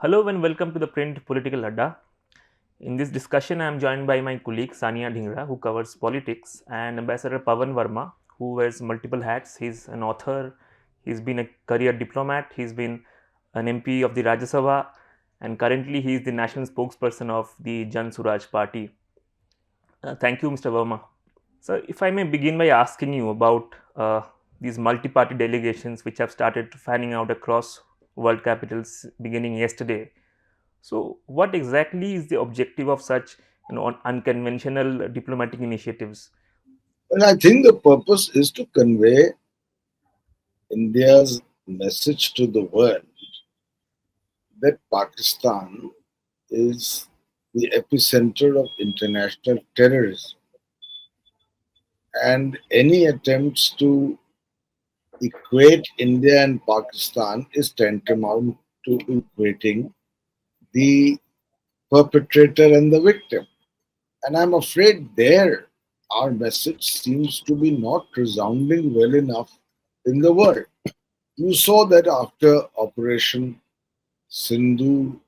Hello and welcome to the Print Political Adda. In this discussion, I am joined by my colleague Sania Dhingra, who covers politics, and Ambassador Pawan Varma, who wears multiple hats. He's an author, he's been a career diplomat, he's been an MP of the Rajya Sabha, and currently he is the national spokesperson of the Jan Suraj party. Thank you, Mr. Verma. So, if I may begin by asking you about these multi party delegations which have started fanning out across world capitals beginning yesterday. So, what exactly is the objective of such unconventional diplomatic initiatives? Well, I think the purpose is to convey India's message to the world that Pakistan is the epicenter of international terrorism, and any attempts to equate India and Pakistan is tantamount to equating the perpetrator and the victim. And I'm afraid there our message seems to be not resounding well enough in the world. You saw that after Operation Sindur,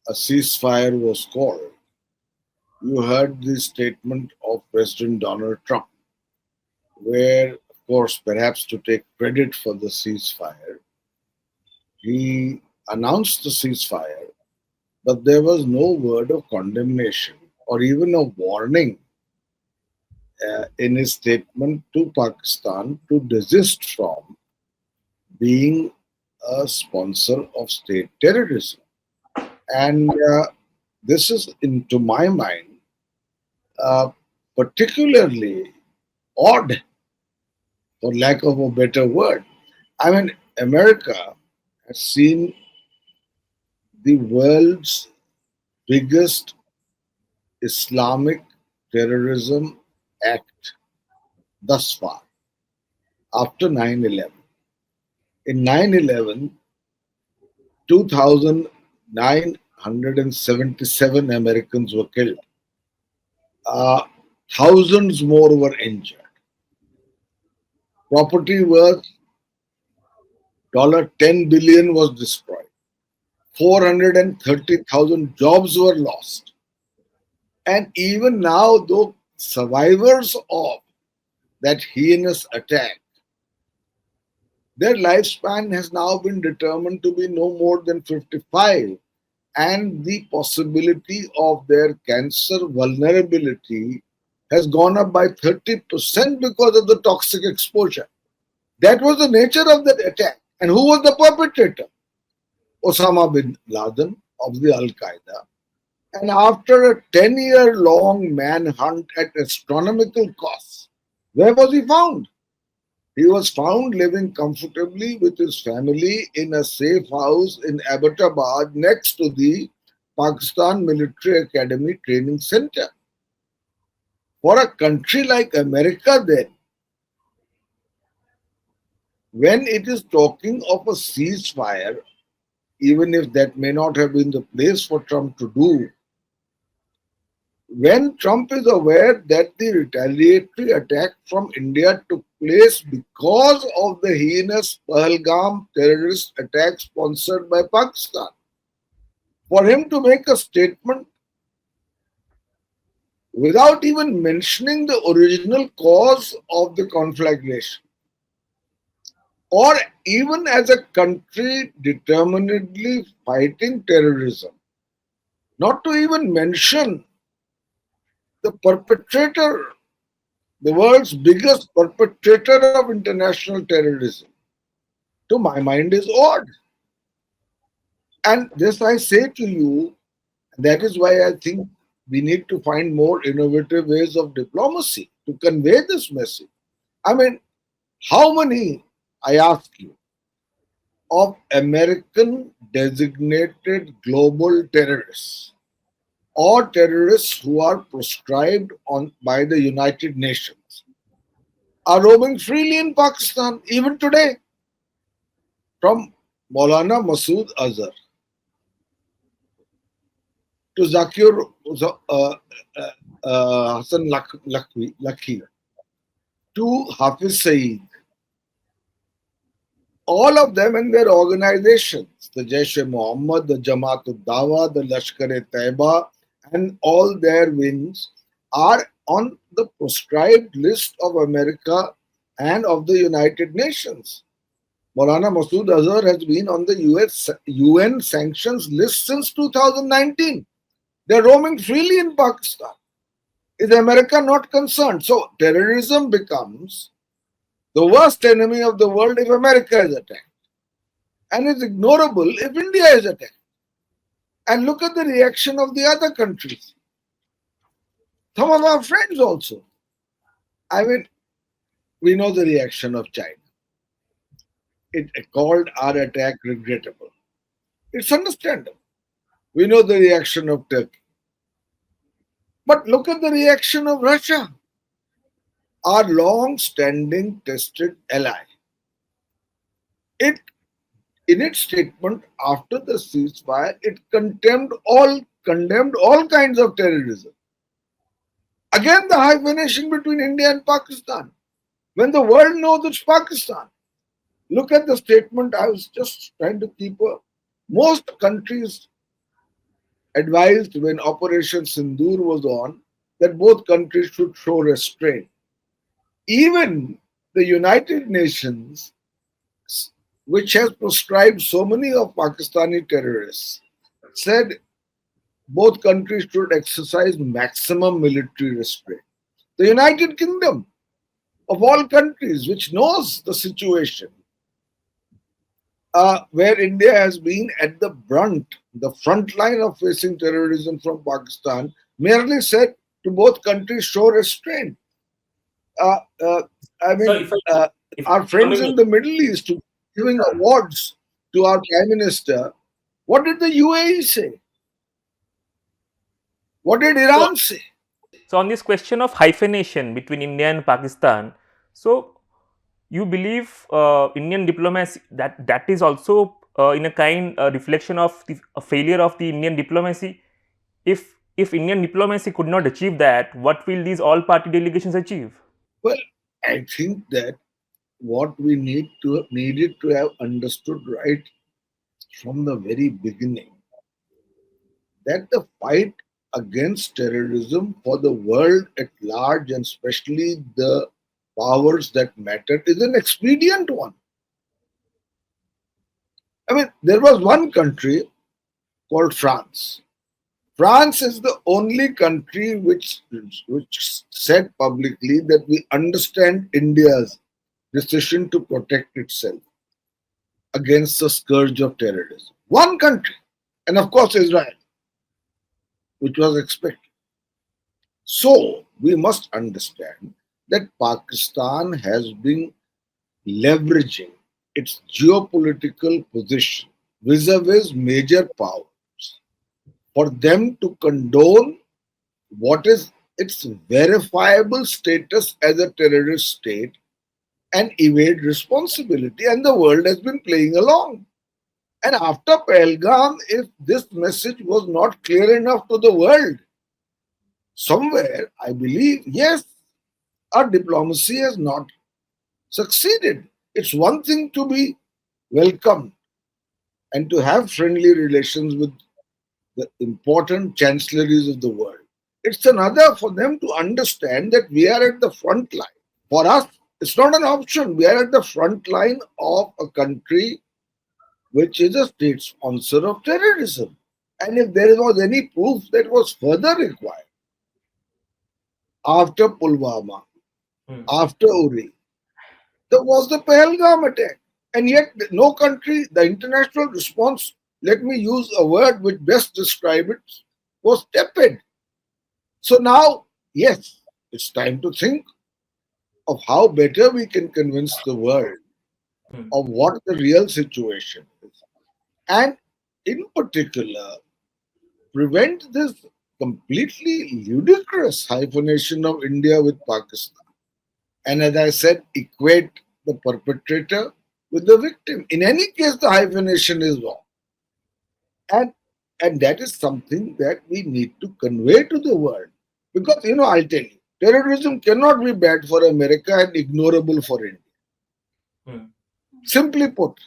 a ceasefire was called. You heard the statement of President Donald Trump, where, of course, perhaps to take credit for the ceasefire, he announced the ceasefire, but there was no word of condemnation or even a warning in his statement to Pakistan to desist from being a sponsor of state terrorism. And this is, to my mind, uh, particularly odd, for lack of a better word. I mean, America has seen the world's biggest Islamic terrorism act thus far after 9/11. In 9/11, 2,977 Americans were killed. Uh, Thousands more were injured. Property worth $10 billion was destroyed. 430,000 jobs were lost. And even now, though survivors of that heinous attack, their lifespan has now been determined to be no more than 55, and the possibility of their cancer vulnerability has gone up by 30% because of the toxic exposure. That was the nature of that attack. And who was the perpetrator? Osama bin Laden of the Al Qaeda. And after a 10-year long manhunt at astronomical costs, where was he found? He was found living comfortably with his family in a safe house in Abbottabad next to the Pakistan Military Academy Training Center. For a country like America, then, when it is talking of a ceasefire, even if that may not have been the place for Trump to do, when Trump is aware that the retaliatory attack from India took place because of the heinous Pahalgam terrorist attack sponsored by Pakistan, for him to make a statement without even mentioning the original cause of the conflagration, or even as a country determinedly fighting terrorism, not to even mention the perpetrator, the world's biggest perpetrator of international terrorism, to my mind is odd. And this I say to you, that is why I think we need to find more innovative ways of diplomacy to convey this message. I mean, how many, I ask you, of American designated global terrorists or terrorists who are proscribed on by the United Nations are roaming freely in Pakistan even today, from Maulana Masood Azhar to Zakir Hassan Lakhi to Hafiz Saeed All of them and their organizations, the Jaish-e-Mohammed, the Jamaat-ud-Dawa, the Lashkar-e-Taiba, and all their wings are on the proscribed list of America and of the United Nations. Maulana Masood Azhar has been on the UN sanctions list since 2019. They're roaming freely in Pakistan. Is America not concerned? So terrorism becomes the worst enemy of the world if America is attacked, and is ignorable if India is attacked. And look at the reaction of the other countries. Some of our friends also. I mean, we know the reaction of China. It called our attack regrettable. It's understandable. We know the reaction of Turkey. But look at the reaction of Russia, our long standing tested ally. It, in its statement after the ceasefire, it condemned all kinds of terrorism. Again, the hyphenation between India and Pakistan. When the world knows it's Pakistan. Look at the statement. I was just trying to keep a. Most countries advised when Operation Sindur was on that both countries should show restraint. Even the United Nations, which has proscribed so many of Pakistani terrorists, said both countries should exercise maximum military restraint. The United Kingdom, of all countries, which knows the situation, where India has been at the front line of facing terrorism from Pakistan, merely said to both countries show restraint. Uh, uh, I So mean, if our friends coming in the Middle East giving awards to our Prime Minister, what did the UAE say? What did so Iran say? so on this question of hyphenation between India and Pakistan, so you believe Indian diplomacy that is also in a kind reflection of the a failure of the Indian diplomacy. If Indian diplomacy could not achieve that, what will these all party delegations achieve? Well, I think that what we needed to have understood right from the very beginning that the fight against terrorism for the world at large and especially the powers that matter is an expedient one. I mean, there was one country called France. France is the only country which said publicly that we understand India's decision to protect itself against the scourge of terrorism. One country, and of course Israel, which was expected. So we must understand that Pakistan has been leveraging its geopolitical position vis-a-vis major powers for them to condone what is its verifiable status as a terrorist state and evade responsibility. And the world has been playing along. And after Pahalgam, if this message was not clear enough to the world, somewhere I believe, yes, our diplomacy has not succeeded. It's one thing to be welcomed and to have friendly relations with the important chancelleries of the world. It's another for them to understand that we are at the front line. For us, it's not an option. We are at the front line of a country which is a state sponsor of terrorism. And if there was any proof that was further required after Pulwama, Hmm. after Uri, there was the Pahalgam attack. And yet, no country, the international response, let me use a word which best describes it, was tepid. So now, yes, it's time to think of how better we can convince the world Hmm. of what the real situation is. And in particular, prevent this completely ludicrous hyphenation of India with Pakistan. And as I said, equate the perpetrator with the victim. In any case, the hyphenation is wrong. And and that is something that we need to convey to the world. Because I'll tell you, terrorism cannot be bad for America and ignorable for India. Hmm. Simply put,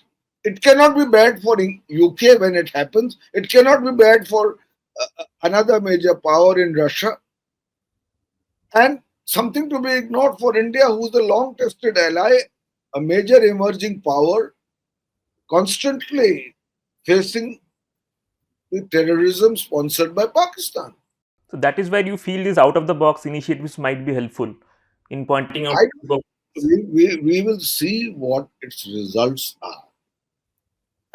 it cannot be bad for UK when it happens. It cannot be bad for another major power in Russia, and something to be ignored for India, who's a long-tested ally, a major emerging power, constantly facing the terrorism sponsored by Pakistan. So that is where you feel these out of the box initiatives might be helpful in pointing out. I we will see what its results are.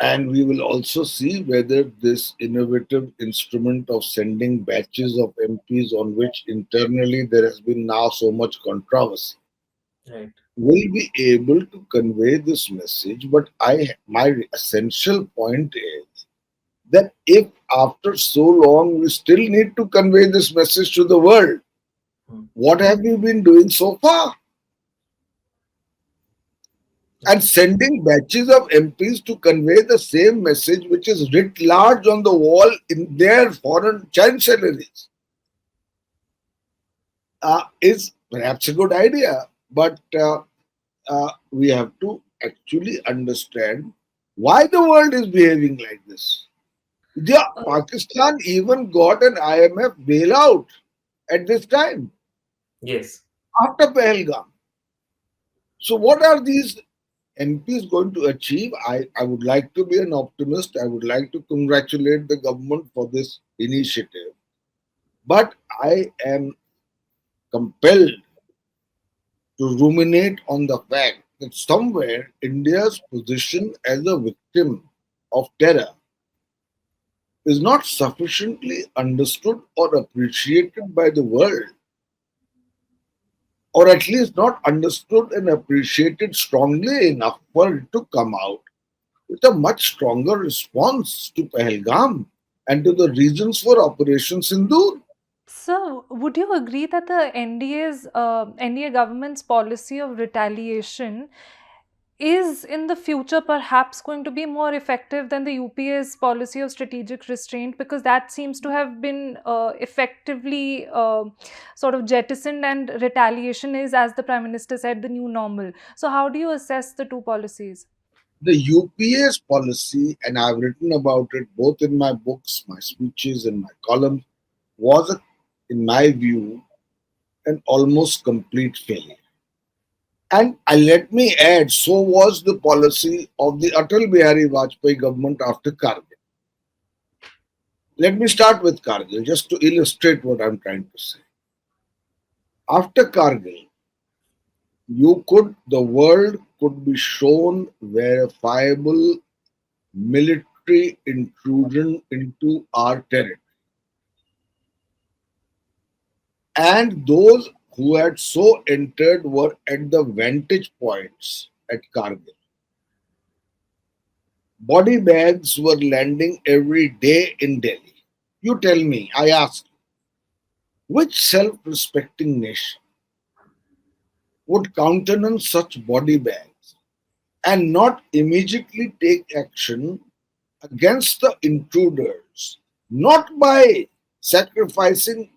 And we will also see whether this innovative instrument of sending batches of MPs, on which internally there has been now so much controversy, Right. will be able to convey this message. But my essential point is that if after so long we still need to convey this message to the world, Hmm. what have we been doing so far? And sending batches of MPs to convey the same message which is writ large on the wall in their foreign chancelleries is perhaps a good idea. But we have to actually understand why the world is behaving like this. Yeah, Uh, Pakistan even got an IMF bailout at this time yes. after Pahalgam. So, what are these MPs going to achieve? I would like to be an optimist. I would like to congratulate the government for this initiative. But I am compelled to ruminate on the fact that somewhere India's position as a victim of terror is not sufficiently understood or appreciated by the world, or at least not understood and appreciated strongly enough for it to come out with a much stronger response to Pahalgam and to the reasons for Operation Sindur. So, would you agree that the NDA government's policy of retaliation is in the future perhaps going to be more effective than the UPA's policy of strategic restraint, because that seems to have been effectively sort of jettisoned, and retaliation is, as the Prime Minister said, the new normal. So, how do you assess the two policies? The UPA's policy, and I've written about it both in my books, my speeches, and my columns, was, in my view, an almost complete failure. And let me add, so was the policy of the Atal Bihari Vajpayee government after Kargil. Let me start with Kargil just to illustrate what I'm trying to say. After Kargil, the world could be shown verifiable military intrusion into our territory. And those who had so entered were at the vantage points at Kargil. Body bags were landing every day in Delhi. You tell me, I ask, which self respecting nation would countenance such body bags and not immediately take action against the intruders, not by sacrificing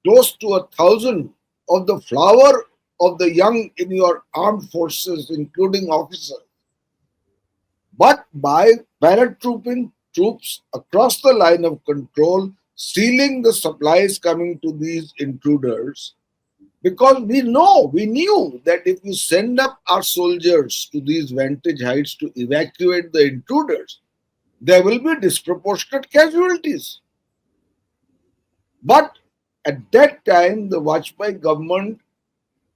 close to 1,000 of the flower of the young in your armed forces, including officers, but by paratrooping troops across the line of control, stealing the supplies coming to these intruders. Because we knew that if you send up our soldiers to these vantage heights to evacuate the intruders, there will be disproportionate casualties. But at that time, the Vajpayee government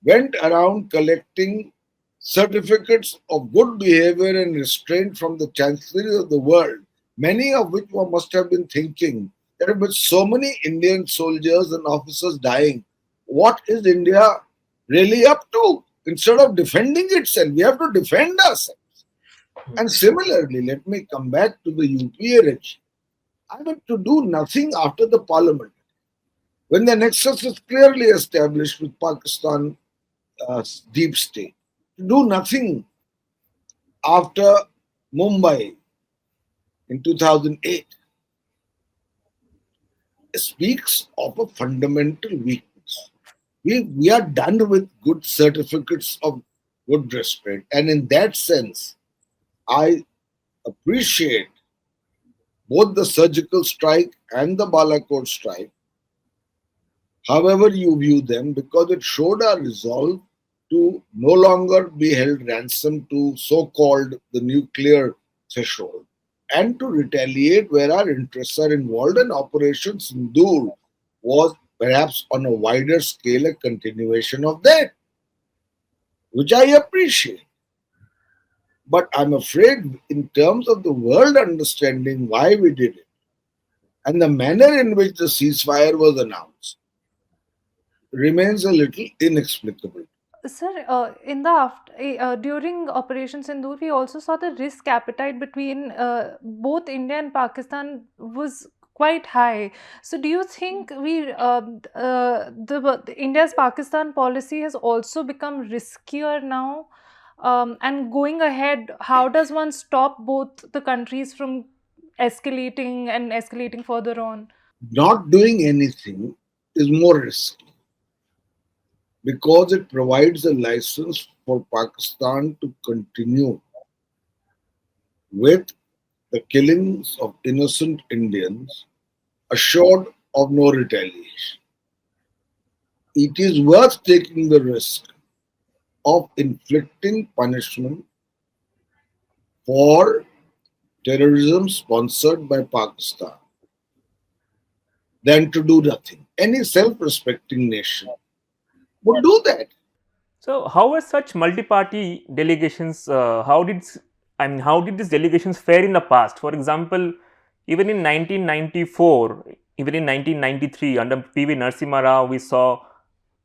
went around collecting certificates of good behavior and restraint from the chancelleries of the world, many of which one must have been thinking that with so many Indian soldiers and officers dying, what is India really up to? Instead of defending itself, we have to defend ourselves. And similarly, let me come back to the UPA regime. I mean, to do nothing after the parliament, when the nexus is clearly established with Pakistan deep state, to do nothing after Mumbai in 2008 speaks of a fundamental weakness. We are done with good certificates of good restraint. And in that sense, I appreciate both the surgical strike and the Balakot strike, however you view them, because it showed our resolve to no longer be held ransom to so-called the nuclear threshold and to retaliate where our interests are involved. And Operation Sindur was perhaps on a wider scale a continuation of that, which I appreciate. But I'm afraid, in terms of the world understanding why we did it and the manner in which the ceasefire was announced, remains a little inexplicable. Sir, during Operation Sindur, we also saw the risk appetite between both India and Pakistan was quite high. So, do you think the India's Pakistan policy has also become riskier now? And going ahead, how does one stop both the countries from escalating further on? Not doing anything is more risky because it provides a license for Pakistan to continue with the killings of innocent Indians, assured of no retaliation. It is worth taking the risk of inflicting punishment for terrorism sponsored by Pakistan than to do nothing. Any self respecting nation would do that. So, how were such multi-party delegations? How did these delegations fare in the past? For example, even in 1994, even in 1993, under P.V. Narasimha Rao, we saw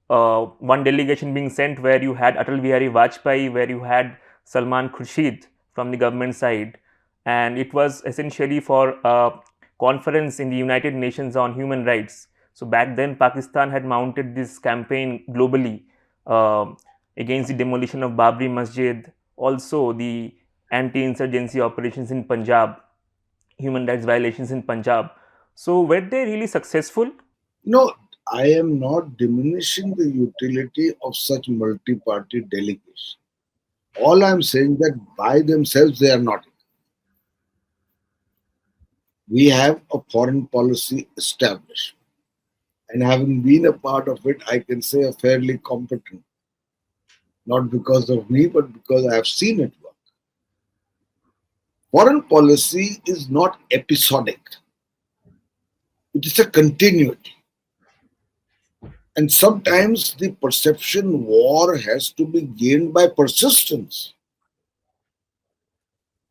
one delegation being sent where you had Atal Bihari Vajpayee, where you had Salman Khurshid from the government side, and it was essentially for a conference in the United Nations on human rights. So back then, Pakistan had mounted this campaign globally uh, against the demolition of Babri Masjid, also the anti-insurgency operations in Punjab, human rights violations in Punjab. So were they really successful? No, I am not diminishing the utility of such multi party delegations. All I'm saying that by themselves they are not. We have a foreign policy established, and having been a part of it, I can say a fairly competent, not because of me, but because I have seen it work. Foreign policy is not episodic, it is a continuity. And sometimes the perception war has to be gained by persistence,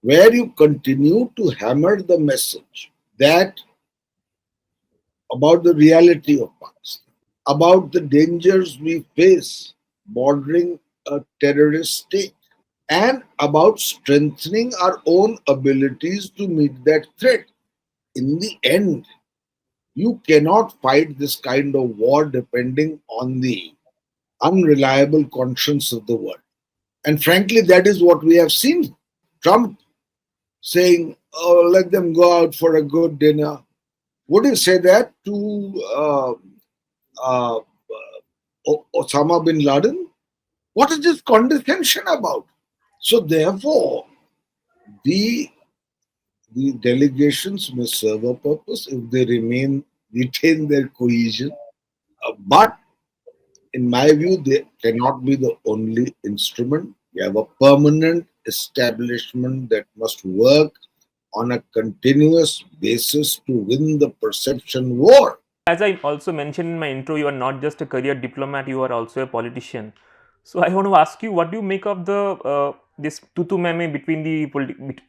where you continue to hammer the message that about the reality of Pakistan, about the dangers we face bordering a terrorist state, and about strengthening our own abilities to meet that threat. In the end, you cannot fight this kind of war depending on the unreliable conscience of the world. And frankly, that is what we have seen. Trump saying, oh, let them go out for a good dinner. Would you say that to uh, Osama bin Laden? What is this condescension about? So, therefore, the the delegations may serve a purpose if they retain their cohesion. But in my view, they cannot be the only instrument. We have a permanent establishment that must work on a continuous basis to win the perception war. As I also mentioned in my intro, you are not just a career diplomat; you are also a politician. So I want to ask you, what do you make of the this tutu meme between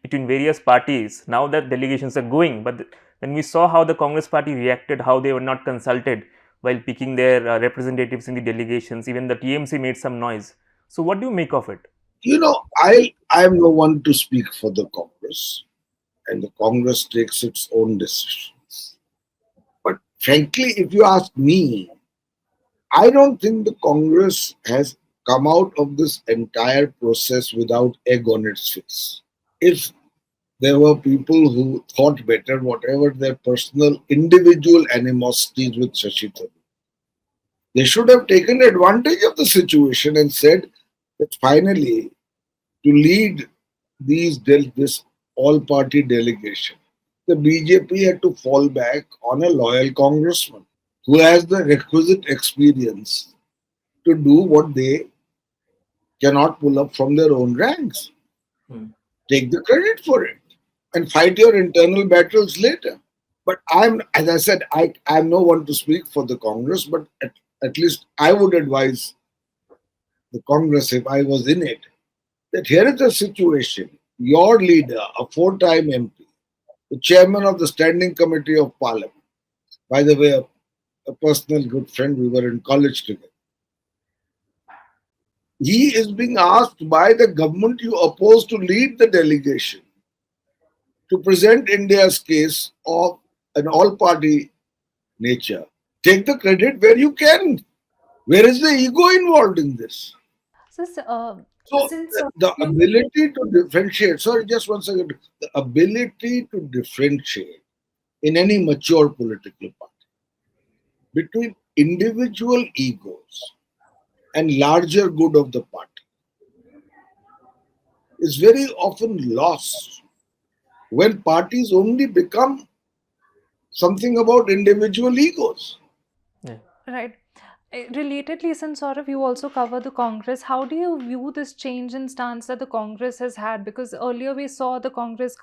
between various parties? Now that delegations are going, but then we saw how the Congress party reacted, how they were not consulted while picking their representatives in the delegations. Even the TMC made some noise. So what do you make of it? You know, I am no one to speak for the Congress, and the Congress takes its own decisions. But frankly, if you ask me, I don't think the Congress has come out of this entire process without egg on its face. If there were people who thought better, whatever their personal individual animosities with Shashi Tharoor, they should have taken advantage of the situation and said that finally, to lead this all-party delegation, the BJP had to fall back on a loyal congressman who has the requisite experience to do what they cannot pull up from their own ranks. Hmm. Take the credit for it and fight your internal battles later. But as I said, I'm no one to speak for the Congress, but at least I would advise the Congress, if I was in it, that here is a situation. Your leader, a four-time MP, the chairman of the Standing Committee of Parliament, by the way, a personal good friend, we were in college together. He is being asked by the government you oppose to lead the delegation to present India's case of an all-party nature. Take the credit where you can. Where is the ego involved in this? So, So since the ability to differentiate, sorry, just one second, the ability to differentiate in any mature political party between individual egos and larger good of the party is very often lost when parties only become something about individual egos. Yeah. right. Relatedly, since sort of you also cover the Congress, how do you view this change in stance that the Congress has had? Because earlier we saw the Congress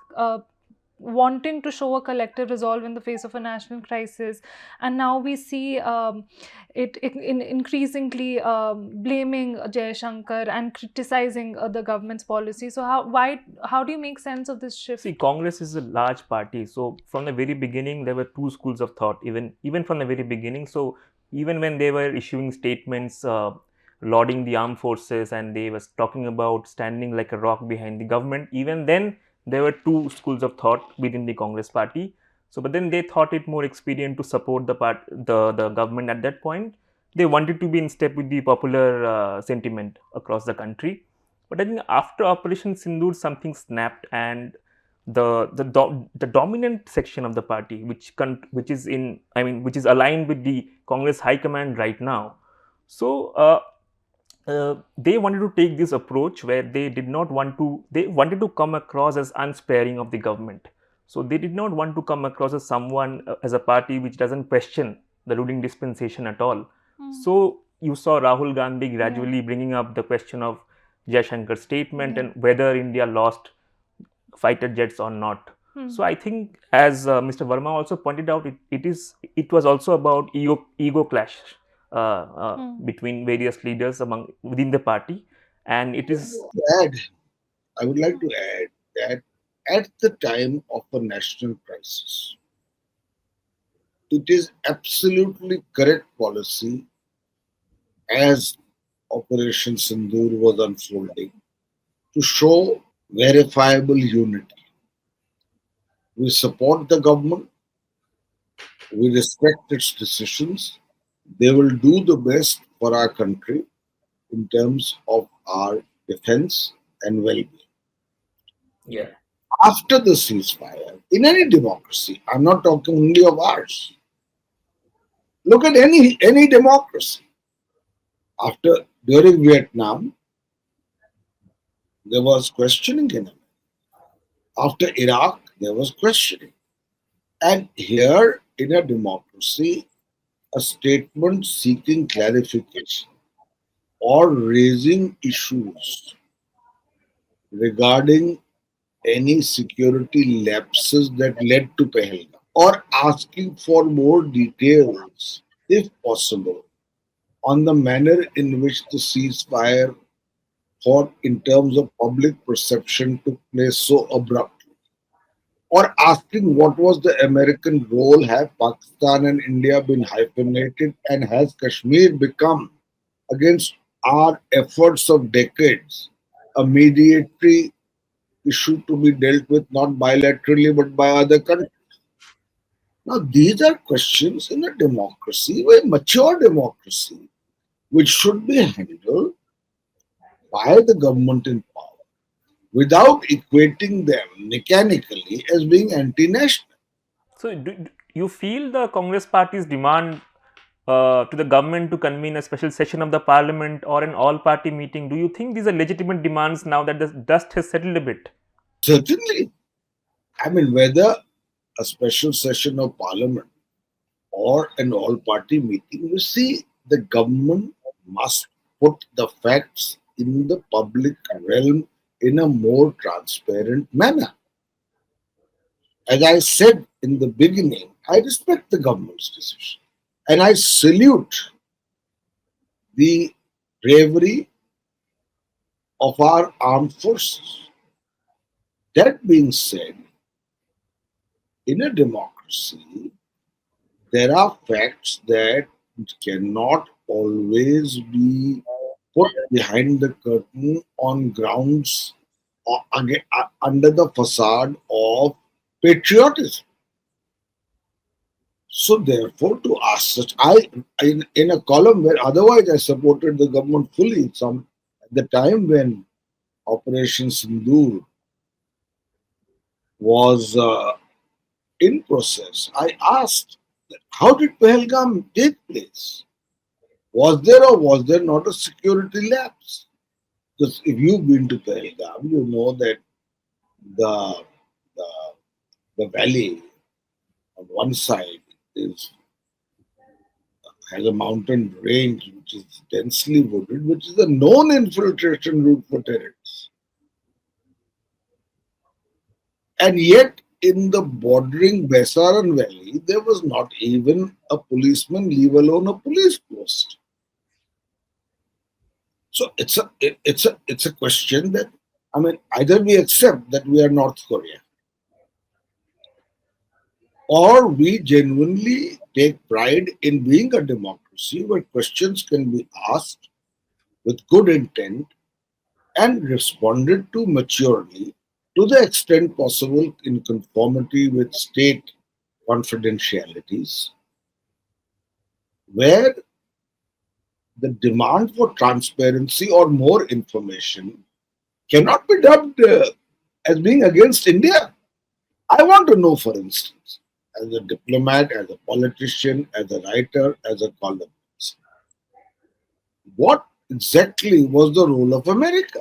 wanting to show a collective resolve in the face of a national crisis, and now we see it increasingly blaming Shankar and criticizing the government's policy. So how do you make sense of this See, shift? Congress is a large party, so from the very beginning there were two schools of thought. Even from the very beginning, so even when they were issuing statements lauding the armed forces and they was talking about standing like a rock behind the government, even then there were two schools of thought within the Congress party. So, but then they thought it more expedient to support the government at that point. They wanted to be in step with the popular sentiment across the country. But I think after Operation Sindur, something snapped, and the dominant section of the party, which is in, I mean, which is aligned with the Congress high command right now. So they wanted to take this approach where they wanted to come across as unsparing of the government. So they did not want to come across as someone, as a party which doesn't question the ruling dispensation at all. Hmm. So you saw Rahul Gandhi Yeah. gradually bringing up the question of Jaishankar's statement Yeah. and whether India lost fighter jets or not. Hmm. So I think, as Mr. Verma also pointed out, it was also about ego clash Hmm. between various leaders among within the party, and it is Add, I would like to add that at the time of a national crisis, it is absolutely correct policy as Operation Sindur was unfolding to show verifiable unity. We support the government, we respect its decisions. They will do the best for our country in terms of our defense and well being. yeah. After the ceasefire, in any democracy, I'm not talking only of ours. Look at any democracy. During Vietnam, there was questioning in it. After Iraq, there was questioning. And here, in a democracy, a statement seeking clarification or raising issues regarding any security lapses that led to Pahalgam, or asking for more details, if possible, on the manner in which the ceasefire fought in terms of public perception took place so abruptly, or asking what was the American role, have Pakistan and India been hyphenated, and has Kashmir become, against our efforts of decades, a mediatory issue to be dealt with not bilaterally but by other countries. Now, these are questions in a democracy, a mature democracy, which should be handled by the government in power without equating them mechanically as being anti national. So do you feel the Congress party's demand to the government to convene a special session of the parliament or an all-party meeting? Do you think these are legitimate demands now that the dust has settled a bit? Certainly. I mean, whether a special session of parliament or an all party meeting, you see, the government must put the facts in the public realm in a more transparent manner. As I said in the beginning, I respect the government's decision and I salute the bravery of our armed forces. That being said, in a democracy, there are facts that cannot always be put behind the curtain on grounds under the facade of patriotism. So therefore, to ask such, in a column where otherwise I supported the government fully, some at the time when Operation Sindur was in process, I asked, how did Pahalgam take place? Was there or was there not a security lapse? Because if you've been to Pahalgam, you know that the, the, the valley on one side is has a mountain range which is densely wooded, which is a known infiltration route for terrorists. And yet, in the bordering Besaran Valley, there was not even a policeman, leave alone a police post. So it's a question that, I mean, either we accept that we are North Korea, or we genuinely take pride in being a democracy where questions can be asked with good intent and responded to maturely to the extent possible in conformity with state confidentialities, where the demand for transparency or more information cannot be dubbed as being against India. I want to know, for instance, as a diplomat, as a politician, as a writer, as a columnist, what exactly was the role of America?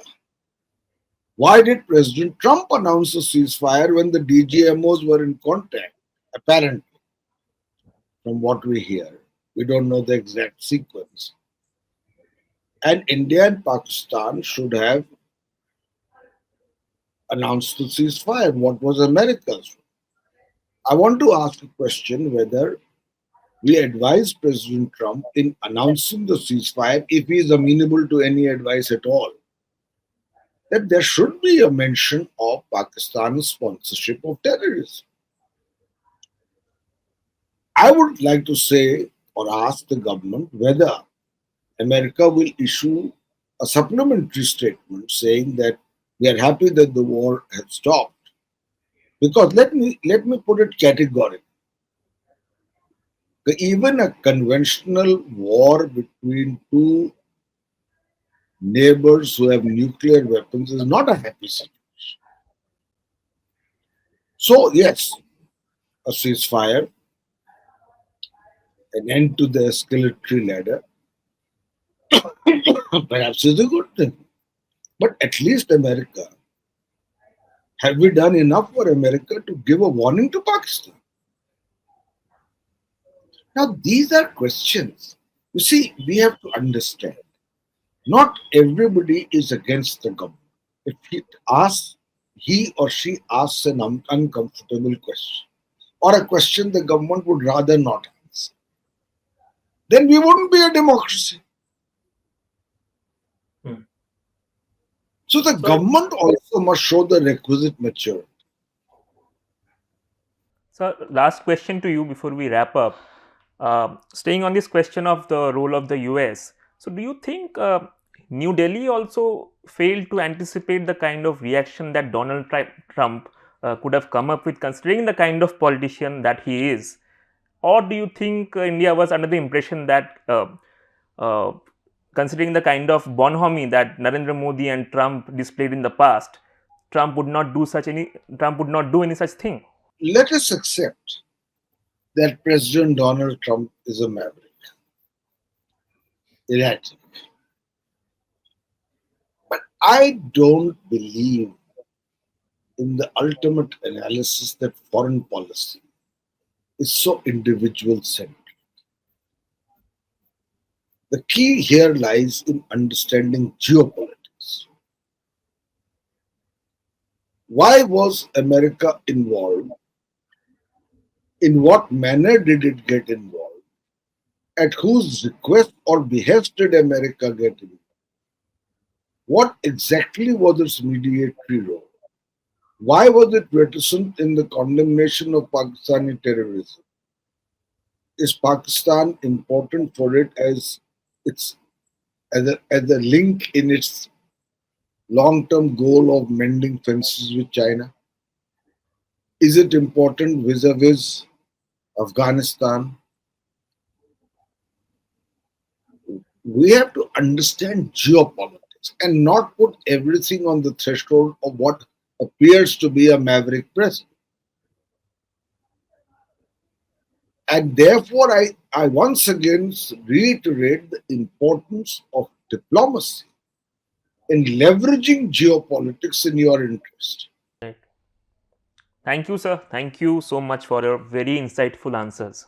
Why did President Trump announce a ceasefire when the DGMOs were in contact? Apparently, from what we hear, we don't know the exact sequence. And India and Pakistan should have announced the ceasefire. What was America's role? I want to ask a question whether we advise President Trump in announcing the ceasefire, if he is amenable to any advice at all, that there should be a mention of Pakistan's sponsorship of terrorism. I would like to say or ask the government whether America will issue a supplementary statement saying that we are happy that the war has stopped. Because let me put it categorically. Even a conventional war between two neighbors who have nuclear weapons is not a happy situation. So yes, a ceasefire, an end to the escalatory ladder, perhaps is a good thing. But at least America, have we done enough for America to give a warning to Pakistan? Now, these are questions. You see, we have to understand. Not everybody is against the government. If he or she asks an uncomfortable question, or a question the government would rather not answer, then we wouldn't be a democracy. Hmm. So the So, government also must show the requisite maturity. so last question to you before we wrap up. Staying on this question of the role of the US, so do you think New Delhi also failed to anticipate the kind of reaction that Trump could have come up with, considering the kind of politician that he is? Or do you think India was under the impression that, uh, considering the kind of bonhomie that Narendra Modi and Trump displayed in the past, Trump would not do any such thing? Let us accept that President Donald Trump is a maverick, erratic. But I don't believe in the ultimate analysis that foreign policy is so individual centered. The key here lies in understanding geopolitics. Why was America involved? In what manner did it get involved? At whose request or behest did America get involved? What exactly was its mediatory role? Why was it reticent in the condemnation of Pakistani terrorism? Is Pakistan important for it its as a link in its long-term goal of mending fences with China? Is it important vis-a-vis Afghanistan? We have to understand geopolitics and not put everything on the threshold of what appears to be a maverick president. And therefore, I once again reiterate the importance of diplomacy in leveraging geopolitics in your interest. Right. Thank you, sir. Thank you so much for your very insightful answers.